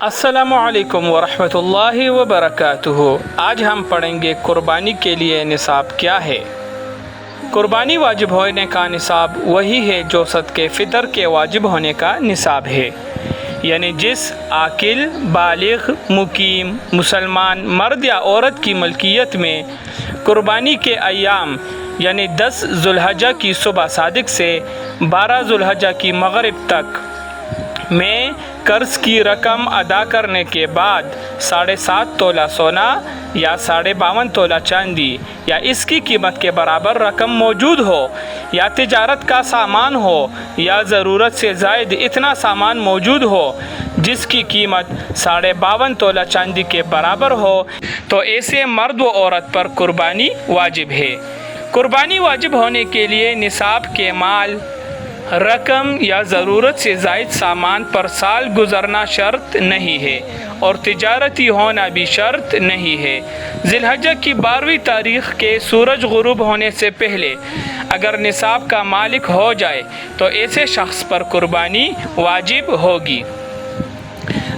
السلام علیکم ورحمۃ اللہ وبرکاتہ۔ آج ہم پڑھیں گے قربانی کے لیے نصاب کیا ہے۔ قربانی واجب ہونے کا نصاب وہی ہے جو صدقہ فطر کے واجب ہونے کا نصاب ہے، یعنی جس عاقل، بالغ، مقیم، مسلمان مرد یا عورت کی ملکیت میں قربانی کے ایام یعنی 10 ذوالحجہ کی صبح صادق سے 12 ذوالحجہ کی مغرب تک میں قرض کی رقم ادا کرنے کے بعد 7.5 تولہ سونا یا 52.5 تولہ چاندی یا اس کی قیمت کے برابر رقم موجود ہو، یا تجارت کا سامان ہو، یا ضرورت سے زائد اتنا سامان موجود ہو جس کی قیمت 52.5 تولہ چاندی کے برابر ہو، تو ایسے مرد و عورت پر قربانی واجب ہے۔ قربانی واجب ہونے کے لیے نصاب کے مال، رقم یا ضرورت سے زائد سامان پر سال گزرنا شرط نہیں ہے اور تجارتی ہونا بھی شرط نہیں ہے۔ ذی الحجہ کی 12ویں تاریخ کے سورج غروب ہونے سے پہلے اگر نصاب کا مالک ہو جائے تو ایسے شخص پر قربانی واجب ہوگی۔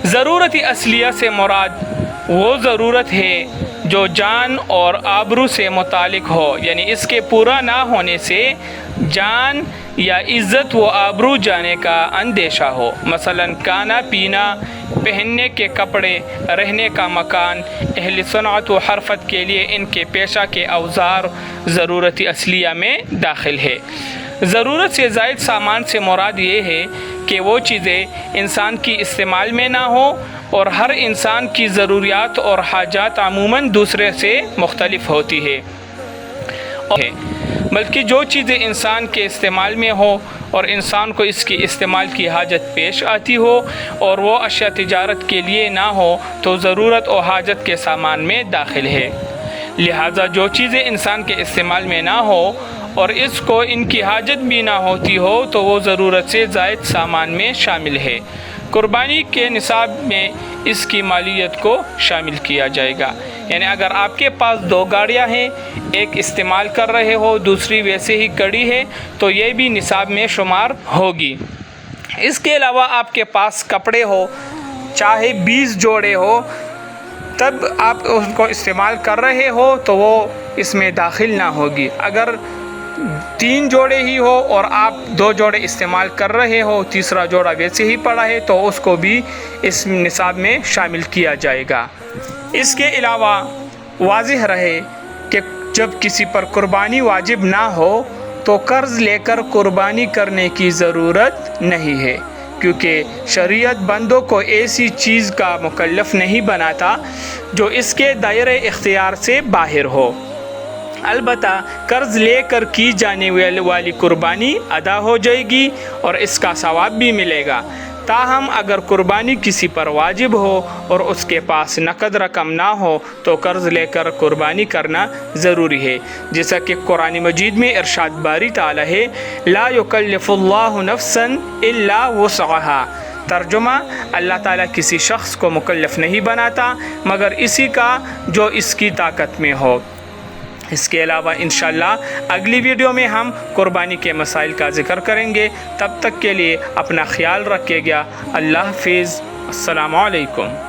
ضرورت اصلیہ سے مراد وہ ضرورت ہے جو جان اور آبرو سے متعلق ہو، یعنی اس کے پورا نہ ہونے سے جان یا عزت و آبرو جانے کا اندیشہ ہو، مثلا کھانا پینا، پہننے کے کپڑے، رہنے کا مکان۔ اہل صنعت و حرفت کے لیے ان کے پیشہ کے اوزار ضرورت اصلیہ میں داخل ہے۔ ضرورت سے زائد سامان سے مراد یہ ہے کہ وہ چیزیں انسان کی استعمال میں نہ ہو، اور ہر انسان کی ضروریات اور حاجات عموماً دوسرے سے مختلف ہوتی ہے، بلکہ جو چیزیں انسان کے استعمال میں ہو اور انسان کو اس کے استعمال کی حاجت پیش آتی ہو اور وہ اشیاء تجارت کے لیے نہ ہو تو ضرورت اور حاجت کے سامان میں داخل ہے۔ لہٰذا جو چیزیں انسان کے استعمال میں نہ ہو اور اس کو ان کی حاجت بھی نہ ہوتی ہو تو وہ ضرورت سے زائد سامان میں شامل ہے۔ قربانی کے نصاب میں اس کی مالیت کو شامل کیا جائے گا، یعنی اگر آپ کے پاس 2 گاڑیاں ہیں، ایک استعمال کر رہے ہو، دوسری ویسے ہی کڑی ہے، تو یہ بھی نصاب میں شمار ہوگی۔ اس کے علاوہ آپ کے پاس کپڑے ہو، چاہے 20 جوڑے ہو، تب آپ ان کو استعمال کر رہے ہو تو وہ اس میں داخل نہ ہوگی۔ اگر 3 جوڑے ہی ہو اور آپ 2 جوڑے استعمال کر رہے ہو، تیسرا جوڑا ویسے ہی پڑا ہے، تو اس کو بھی اس نصاب میں شامل کیا جائے گا۔ اس کے علاوہ واضح رہے کہ جب کسی پر قربانی واجب نہ ہو تو قرض لے کر قربانی کرنے کی ضرورت نہیں ہے، کیونکہ شریعت بندوں کو ایسی چیز کا مکلف نہیں بناتا جو اس کے دائرۂ اختیار سے باہر ہو۔ البتہ قرض لے کر کی جانے والی قربانی ادا ہو جائے گی اور اس کا ثواب بھی ملے گا۔ تاہم اگر قربانی کسی پر واجب ہو اور اس کے پاس نقد رقم نہ ہو تو قرض لے کر قربانی کرنا ضروری ہے، جیسا کہ قرآن مجید میں ارشاد باری تعالیٰ ہے، لا یکلف اللہ نفسا الا وسعها۔ ترجمہ، اللہ تعالیٰ کسی شخص کو مکلف نہیں بناتا مگر اسی کا جو اس کی طاقت میں ہو۔ اس کے علاوہ انشاءاللہ اگلی ویڈیو میں ہم قربانی کے مسائل کا ذکر کریں گے۔ تب تک کے لیے اپنا خیال رکھیے گا۔ اللہ حافظ۔ السلام علیکم۔